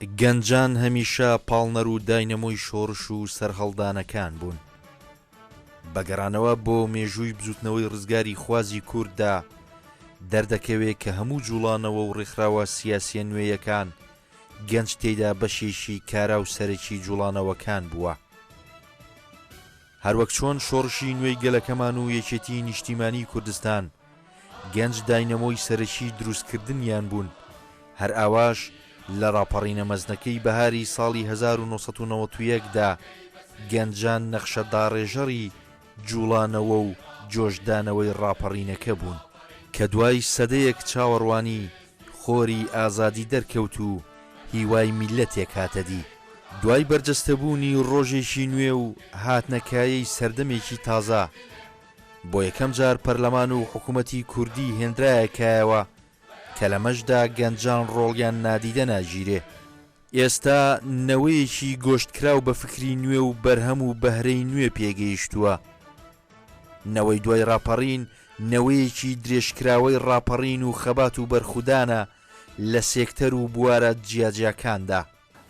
گەنجان هەمیشە پاڵنەر و داینەمۆی شۆڕش و سەرهەڵدانەکان بوون. بەگەڕانەوە بۆ مێژووی بزوتنەوەی ڕزگاری خوازی کورددا دەردەکەوێت کە هەموو جوڵانەوە و ڕێکخراوە سیاسیە نوێیەکان گەنج تێیدا بەشێشی کارا و سەرەکی جوڵانەوەکان بووە. هەروەک چۆن شۆڕشی نوێی گەلەکەمان و یەکێتی نیشتیمانی کوردستان گەنج داینەمۆی سەرەکی دروستکردنیان بوون، هەر ئاواش لە ڕاپەڕینە مەزنەکەی بەهاری ساڵی 1990دا گەنجان نەخشە داڕێژەری جوڵانەوە و جۆشدانەوەی ڕاپەڕینەکە بوون کە دوای سەدەیەک چاوەڕوانی خۆری ئازادی دەرکەوت و هیوای میلەتێک هاتەدی. دوای بەرجەستەبوونی ڕۆژێکی نوێ و هاتنەکایەی سەردەمێکی تازە بۆ یەکەم جار پەرلەمان و حکوومەتی کوردی هێنرایەکایەوە کە لەمەشدا گەنجان ڕۆڵیان نادیدە ناگیرێ. ئێستا نەوەیەکی گۆشتکراو بە فکری نوێ و بەرهەم و بەهرەی نوێ پێگەیشتووە. نەوەی دوای ڕاپەڕین نەوەیەکی درێژکراوەی ڕاپەڕین و خەبات و بەرخودانە لە سێکتەر و بوارە جیاجیاکاندا.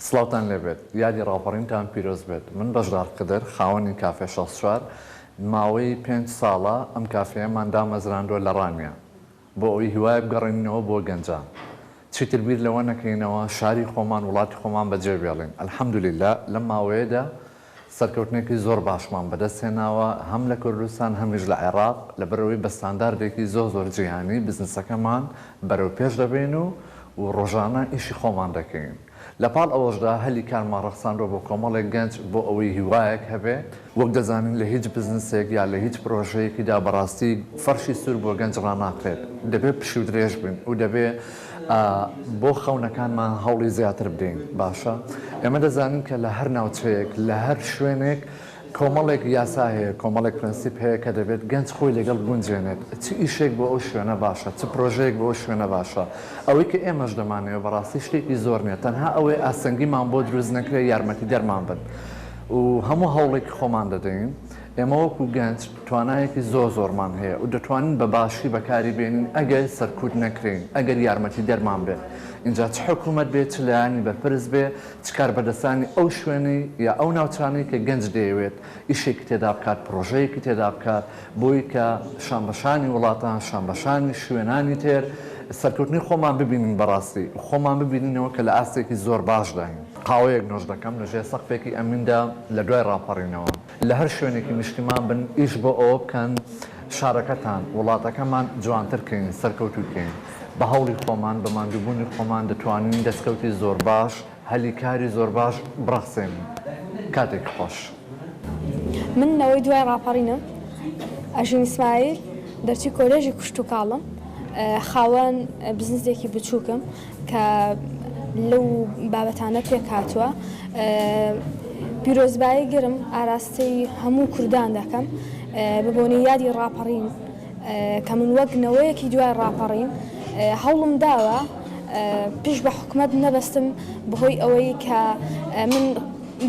سڵاوتان لێبێت، یادی ڕاپەڕینتان پیرۆز بێت. من بەشدار قدر خاوەنی کافێ 64 ماوەی 5 ساڵە ئەم کافەیەمان دامەزراندووە لە ڕامیا بۆ ئەوی هیوای بگەڕێنینەوە بۆ گەنجان. چیتر بیر لەوە نەکەینەوە شاری خۆمان وڵاتی خۆمان بەجێ بێڵین. ئەلحەمدولیلا لەم ماوەیەدا سەرکەوتنێکی زۆر باشمان بەدەستهێناوە هەم لە کوردستان هەمیش لە عێراق لەبەرەوەی بە ستانداردێکی زۆر جیهانی بزنسەکەمان بەرەو پێش دەبێن و ڕۆژانە ئیشی خۆمان دەکەین. لە پاڵ ئەوەشدا هەلی کارمان ڕەخساندوە بۆ کۆمەڵێک گەنج بۆ ئەوەی هیوایەک هەبێ وەک دەزانین لە هیچ بزنسێک یا لە هیچ پرۆژەیەکیدا بەڕاستی فەرشی سوور بۆ گەنج ڕناکرێت. دەبێت پشی و درێژ بین و دەبێت بۆ خەونەکانمان هەوڵی زیاتر بدەین. باشە ئێمە دەزانین کە لە هەر ناوچەیەک لە هەر شوێنێک کۆمەڵێک یاسا هەیە، کۆمەڵێک پرەنسیپ هەیە کە دەبێت گەنج خۆی لەگەڵ گونجێنێت. چ ئیشێک بۆ ئەو شوێنە باشە، چ پرۆژەیەک بۆ ئەو شوێنە باشە. ئەوەی کە ئێمەش دەمانەوە بەڕاستی شتێکی زۆر نیە، تەنها ئەوەی ئاسەنگیمان بۆ دروست نەکرێت یارمەتی دەرمان بن و هەموو هەوڵێکی خۆمان دەدەین. ئێمە وەکو گەنج توانایەکی زۆرمان هەیە و دەتوانین بە باشی بەکاری بێنین ئەگەر سەرکوت نەکرین، ئەگەر یارمەتی دەرمان بێت. اینجا چ حکوومەت بێت، چ لایانی بەرپرس بێ، چ کاربەدەستانی ئەو شوێنی یا ئەو ناوچانەی کە گەنج دەیەوێت ئیشێکی تێدا بکات، پرۆژەیەکی تێدا بکات بۆی کە شانبەشانی وڵاتان، شانبەشانی شوێنانی تێر سەرکەوتنی خۆمان ببینین بەڕاستی خۆمان ببینینەوە کە لە ئاستێکی زۆر باش داین. قاوەیەک نۆش دەکەم لەژێر سەقفێکی ئەمیندا لە دوای ڕاپەڕینەوە لە هەر شوێنێکی مشتیمان بن ئیش بۆ ئەوە بکەن شارەکەتان وڵاتەکەمان جوانترکەین، سەرکەوتوکەین. بە هەوڵی خۆمان بە ماندووبوونی خۆمان دەتوانین دەستکەوتی زۆر باش، هەلی کاری زۆر باش بڕەخسێن. کاتێک خۆش. من نەوەی دوای ڕاپەڕینم ئەژین ئیسماعیل دەرچی کۆلێژی کوشت و کاڵم، خاوەن بزنسێکی بچووکم کە لەو بابەتانە پێک هاتووە. پیرۆزبایی گرم ئاراستەی هەموو کوردان دەکەم ببوونی یادی ڕاپەڕین کە من وەک نەوەیەکی دوای ڕاپەڕین هەوڵم داوە پێش بە حکوومەت نەبەستم بەهۆی ئەوەی کە من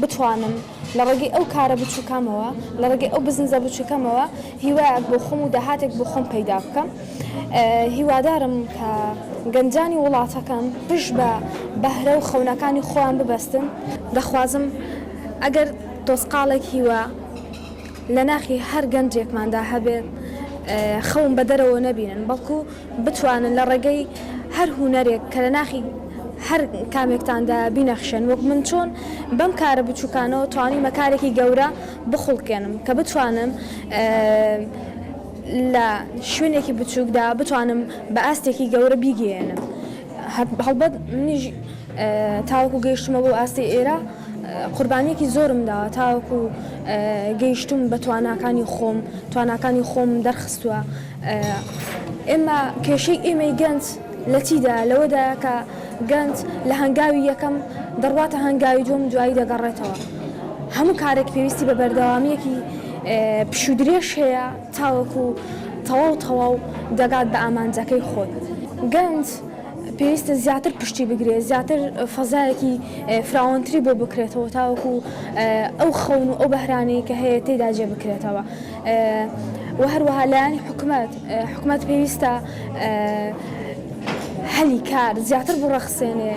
بتوانم لە ڕێگەی ئەو کارە بچووکەمەوە، لە ڕێگەی ئەو بزنسە بچووکەمەوە هیوایەک بۆ خۆم و داهاتێک بۆ خۆم پەیدا بکەم. هیوادارم کە گەنجانی وڵاتەکەم پشت بە بەهرە و خەونەکانی خۆیان ببەستن. دەخوازم ئەگەر تۆسقاڵێک هیوە لە ناخی هەر گەنجێکماندا هەبێت خەون بە دەرەوە نەبینن، بەڵکو بتوانن لە ڕێگەی هەر هوەرێک کە لە ناخی هەر کامێکتاندا بینەخشن وەک من چۆن بەم کارە بچووکانەوە توانیمە کارێکی گەورە بخڵکێنم کە بتوانم لە شوێنێکی بچووکدا بتوانم بە ئاستێکی گەورە بیگەێنم. هەڵبەت منیش تاوەکو گەیشتمە بۆ ئاستی ئێرە قوربانیەکی زۆرم داوە تاوەکو گەیشتم بە تواناکانی خۆم دەرخستووە. ئێمە کێشەی ئێمەی گەنج لە چیدا لەوەدا کە گەنج لە هەنگاوی یەکەم دەڕواتە هەنگاوی دوم دوایی دەگەڕێتەوە. هەموو کارێک پێویستی بە بەردەوامیەکی پشودرێش هەیە تاوەکو تەواو دەگات بە ئامانجەکەی خۆت. گەنج پێویستە زیاتر پشتی بگرێت، زیاتر فەزایەکی فراوانتری بۆ بکرێتەوە تاوەکو ئەو خەون و ئەو بەهرانەی کە هەیە تێدا جێ بکرێتەوە. و هەروەها لایەنی حکوومەت پێویستە هەلی کار زیاتر بڕەخسێنێ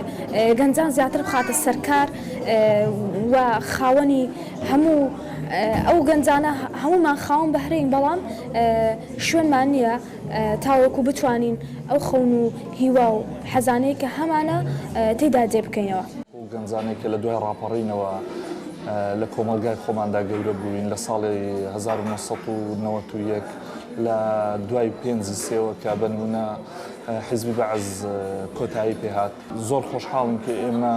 گەنجان زیاتر بخاتە سەرکار و خاوەنی هەموو ئەو گەنجانە هەمومان خاوەن بەهرەین بەڵام شوێنمان نییە تاوەکو بتوانین ئەو خەون و هیوا و حەزانەیە کە هەمانە تێدا جێ بکەینەوە. گەنجانێک کە لە دوای ڕاپەڕینەوە لە کۆمەلگای خۆماندا گەورە بووین لە ساڵی 1991 لە دوای پێنجی سێوە کە بەنمونە حیزبی بەعز کۆتایی پێهات زۆر خۆشحاڵم کە ئێمە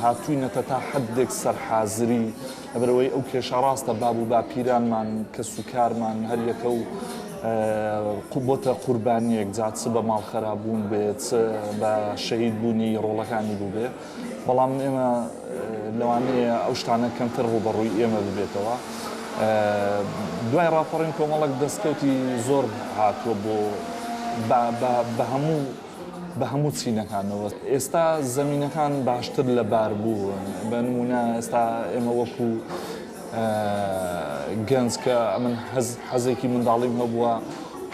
هاتووینەتە تا حدێک سەرحازری لەبەرەوەی ئەو کێشە ڕاستە باب و باپیرانمان کە سوکارمان هەریەکە و بۆتە قوربانیەک جات چ بە ماڵ خەراببوون بێت چ بە شەهید بوونی ڕۆڵەکانی بوو بێ بەڵام ئێمە لەوانەیە ئەو شتانە کەمتر ڕوبەڕووی ئێمە ببێتەوە دوای ڕاپەڕین کۆمەڵک دەستکەوتی زۆر هاتووە بۆ بە هەموو چینەکانەوە ئێستا زەمینەکان باشتر لە بار بوو بە نمونە ئێستا ئێمە وەکو گەنج کە ئەمن حەزێکی منداڵیم هەبووە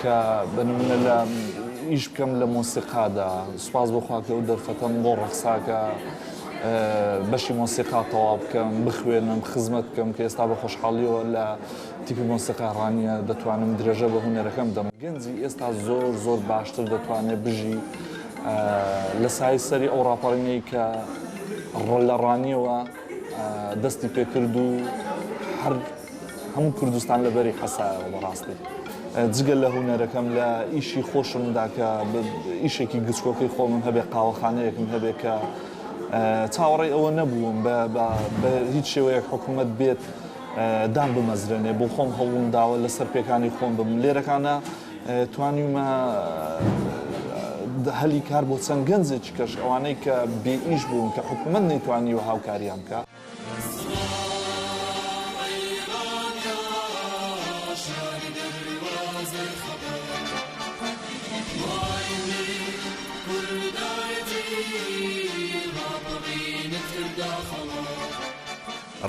کە بە نمونە لە ئیش بکەم لە مۆسیقادا سوپاس بخوا کە ئەو دەرفەتەم بۆ ڕەقساکە بەشی مۆسیقا تەواو بکەم بخوێنم خزمەت بکەم کە ئێستا بە خۆشحاڵیەوە لە تیپی مۆسیقا ڕانیە دەتوانم درێژە بە هونەرەکەم دەم گەنجی ئێستا زۆر باشتر دەتوانێت بژی لە سای سەری ئەو ڕاپەڕینەی کە لە ڕانیەوە دەستی پێکرد و هەموو کوردستان لەبەری حەسایەوە بەڕاستی جگە لە هونەرەکەم لە ئیشی خۆشمدا کە ئیشێکی گچکۆکەی خۆمم هەبێ قاوەخانەیەکم هەبێ کە چاوەڕێی ئەوە نەبووم بە هیچ شێوەیەک حکوومەت بێت دام بمەزرێنێ بۆ خۆم هەوڵم داوە لەسەر پێکانی خۆم بم لێرەکانە توانیمە هەلی کار بۆ چەند گەنجێکی کەش ئەوانەی کە بێ ئیش بوون کە حکوومەت نەیتوانیوە هاوکاریان بکە.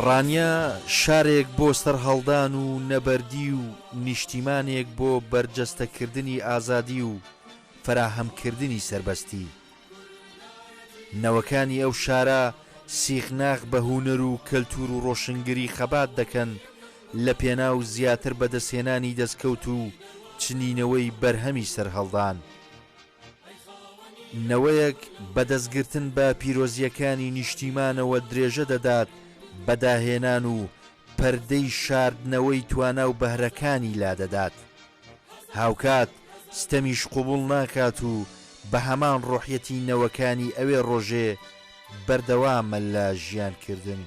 ڕانیا شارێک بۆ سەرهەڵدان و نەبەردی و نیشتیمانێک بۆ بەرجەستەکردنی ئازادی و فراهەمکردنی سربەستی نەوەکانی ئەو شارە سیخناغ بە هونەر و کەلتور و ڕۆشنگری خەبات دەکەن لە پێناو زیاتر بەدەستهێنانی دەستکەوت و چنینەوەی بەرهەمی سەرهەڵدان نەوەیەک بەدەستگرتن بە پیرۆزیەکانی نیشتیمانەوە درێژە دەدات بەداهێنان و پەردەی شاردنەوەی توانا و بەهرەکانی لادەدات هاوکات ستەمیش قوبوڵ ناکات و بە هەمان ڕۆحیەتی نەوەکانی ئەوێ ڕۆژێ بەردەوامە لە ژیانکردن.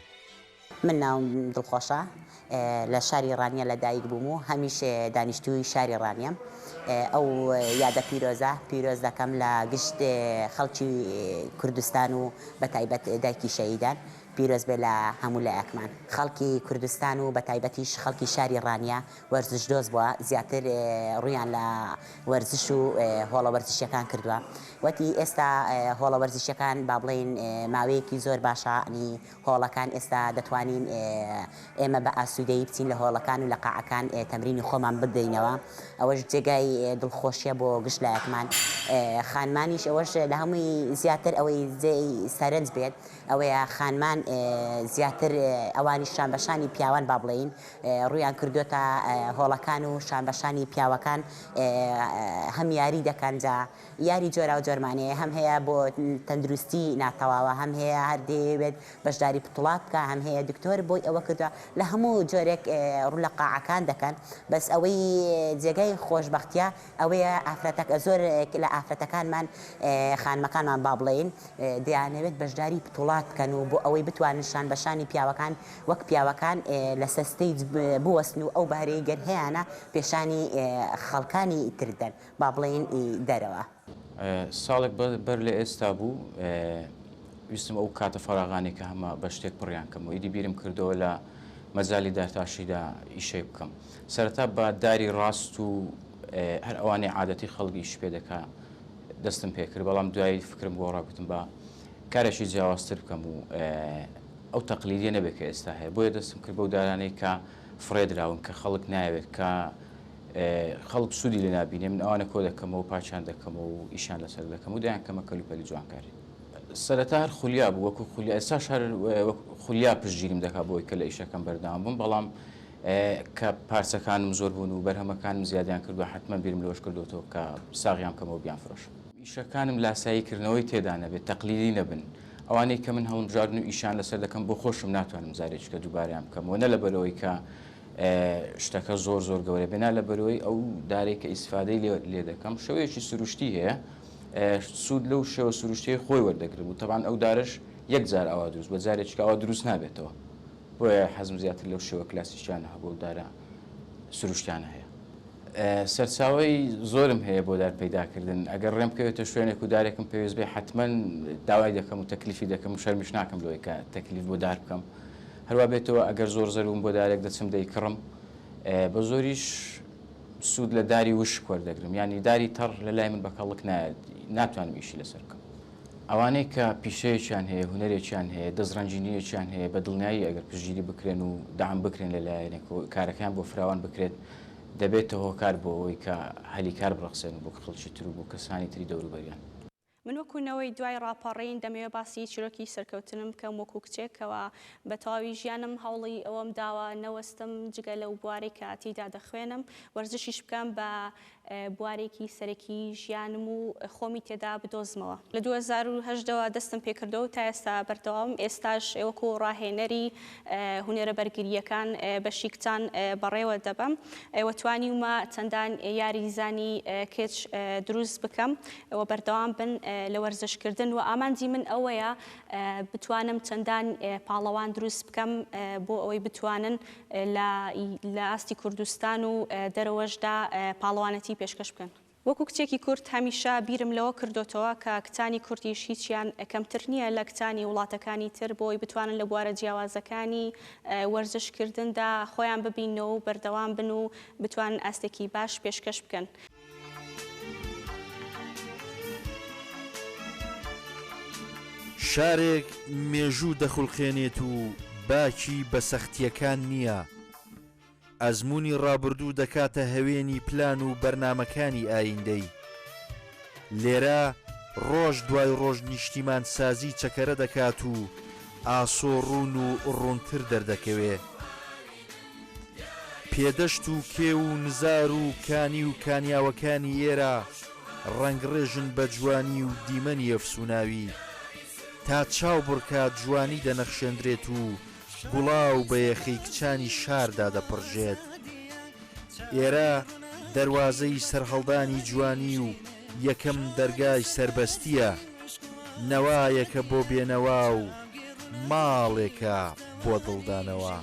من ناوم دڵخۆشە لە شاری ڕانیە لەدایک بووم و هەمیشە دانیشتووی شاری ڕانیم ئەو یادە پیرۆز دەکەم لە گشت خەڵکی کوردستان و بە تایبەت دایکی شەهیدان پیرۆز بێ لە هەموو لایەکمان خەڵکی کوردستان و بە تایبەتیش خەڵکی شاری ڕانیە وەرزش دۆز بووە زیاتر ڕویان لە وەرزش و هۆڵە وەرزشیەکان کردووە وەتی ئێستا هۆڵە وەرزشیەکان با بڵێن ماوەیەکی زۆر باشە نی هۆڵەکان ئێستا دەتوانین ئێمە بە ئاسوودەیی بچین لە هۆڵەکان و لە قاعەکان تەمرینی خۆمان بدەینەوە ئەوەش جێگای دڵخۆشیە بۆ گشت لایەکمان خانمانیش ئەوەش لە هەمووی زیاتر ئەوەی جێی سەرنج بێت ئەوەیە خانمان زیاتر ئەوانی شانبەشانی پیاوان با بڵێین ڕویان کردوتە هۆڵەکان و شانبەشانی پیاوەکان هەم یاری دەکەن جا یاری جۆرا و جۆرمانەیە هەم هەیە بۆ تەندروستی ناتەواوە هەم هەیە هەر دەیەوێت بەشداری پتوڵات بکە هەم هەیە دکتۆر بۆی ئەوە کردووە لە هەموو جۆرێک ڕوو لە قاعەکان دەکەن بەس ئەوەی جێگەی خۆشبەختیە ئەوەیە ئافرەتەکە زۆر لە ئافرەتەکانمان خانمەکانمان با بڵێین دەیانەوێت بەشداری پتوڵات بکەن و بۆ ئەوەی بتوانن شانبەشانی پیاوەکان وەک پیاوەکان لە سەستەی بوەستن و ئەو بارەی گەر هەیەە پێشانی خەڵکانی تردن با بڵێن دەرەوە ساڵێک بەر لە ئێستا بوو ویستم ئەو کاتە فەراغانی کە هەمە بە شتێک پڕیان کەم و ئیدی بیرم کردەوە لە مەجای دارتاشیدا ئیشەی بکەم سەرەتا بە داری ڕاست و هەر ئەوانەی عادەتی خەڵکی ئیش پێ دەکا دەستم پێکرد بەڵام دوایی فکرم بۆ ڕاگوتم بە کارێکی جیاوازتر بکەم و ئەو تەقلیدیە نەبێت کە ئێستا هەیە بۆیە دەستم کرد بەو دارانەی کە فڕێدراون کە خەڵک نایەوێت کە خەڵک سوودی لێ نبینێ من ئەوانە کۆ دەکەمەوە پاچان دەکەمەوە و ئیشان لەسەر دەکەم و دایان کەمە کەلوپەلی جوانکاری سەرەتا هەر خولیا بوو وەکو خولیا ئێستاش هەر خولیا پشتگیرم دەکات بۆی کە لە ئیشەکەم بەردەوام بووم بەڵام کە پارچەکانم زۆر بوون و بەرهەمەکانم زیادیان کردو حتممە بیرم لەوەش کردوەوە کە ساغیان کەمەوە بیان فرۆش ئیشەکانم لاساییکردنەوەی تێدا نەبێت تەقلیدی نەبن ئەوانەی کە من هەڵمژاردن و ئیشان لەسەر دەکەم بۆ خۆشم ناتوانم زارێککە دووباریان بکەمەوە نە لەبەرەوەی کە شتەکە زۆر گەورە بێنا لەبەرەوەی ئەو دارێک کە ئیسفادەی لێ دەکەم شەوەیەکی سروشتی هەیە سوود لەو شێوە سروشتی خۆی وەردەگرم و تەبان ئەو دارش یەک جار ئەوە دروست بە جارێککە ئەوە دروست نابێتەوە بۆیە حەزم زیاتر لەو شێوە کلاسیشیانە هەبوو دارە سروشتیانە هەیە سەرچاوی زۆرم هەیە بۆ دار پەیداکردن ئەگەر ڕێم بکەوێتە شوێنێک و دارێکم پێویست بێ حتمما داوای دەکەم و تەکلیفی دەکەم و شەرمیش ناکەم لەوەی کە تەکلیف بۆ دار بکەم هەروە بێتەوە ئەگەر زۆر زەروم بۆ دارێک دەچم دەیکڕم بە زۆریش سوود لە داری وشک وەردەگرم ینی داری تەڕ لە لای من بەکەڵک ناتوانم ئیشی لەسەر بکەم ئەوانەی کە پیشەیەکیان هەیە هونەرێکیان هەیە دەستڕەنجینیەکیان هەیە بە دڵنیایی ئەگەر پشتگیری بکرێن و دام بکرێن لەلایەنێک و کارەکان بۆ فراوان بکرێت دەبێتەوە هۆکار بۆ ئەوەی کە هەلی کار بڕەخسێن بۆ خەڵکی تر و بۆ کەسانی تری دەوروبەریان من وەکوونەوەی دوای ڕاپەڕین دەمەوێت باسی چیرۆکی سەرکەوتنم بکەم وەکو کچێکەوە بە تەواوی ژیانم هەوڵی ئەوەم داوە نەوەستم جگە لەو بوارێک کە تیدا دەخوێنم وەرزشیش بکەم بە بوارێکی سەرەکی ژیانم و خۆمی تێدا بدۆزمەوە لە 2010ەوە دەستم پێکردەوە تا ئێستا بەردەوام ئێستاش وەکو ڕاهێنەری هونەرە بەرگریەکان بەشی کچان بەڕێوە دەبم وەتوانیمە چەندان یاریزانی کچ دروست بکەم ئەوە بەردەوام بن لە وەرزشکردن و ئامانجی من ئەوەیە بتوانم چەندان پاڵەوان دروست بکەم بۆ ئەوەی بتوانن لە ئاستی کوردستان و دەرەوەشدا پاڵەوانەتی پێشکەش بکەن. وەکو کچێکی کورد هەمیشە بیرم لەوە کردوتەوە کە کچانی کوردیش هیچیان کەمتر نییە لە کچانی وڵاتەکانی تر بۆی بتوانن لە بوارە جیاوازەکانی وەرزشکردندا خۆیان ببینەوە و بەردەوام بن و بتوانن ئاستێکی باش پێشکەش بکەن. شارێک مێژوو دەخولخێنێت و باکی بە سەختیەکان نییە ئەزمموی ڕابردوو دەکاتە هەوێنی پلان و بەرنمەکانی ئایندەی لێرە ڕۆژ دوای ڕۆژ نیشتیمان سازی چەکەرە دەکات و ئاسۆڕون و ڕوونتر دەردەکەوێ پێدەشت و کێ و نزار و کانی و کانیاوەکانی ئێرە ڕەنگڕێژن بە جوانی و دیمەنی ئەفسوناوی تا چاو بڕکات جوانی دەنەخشێندرێت و گوڵاو بە یەخی کچانی شاردا دەپڕژێت ئێرە دەواازەی سەرهەڵدانی جوانی و یەکەم دەرگای سربەستیە نەوایەکە بۆ بێنەوە و ماڵێکە بۆ دڵدانەوە.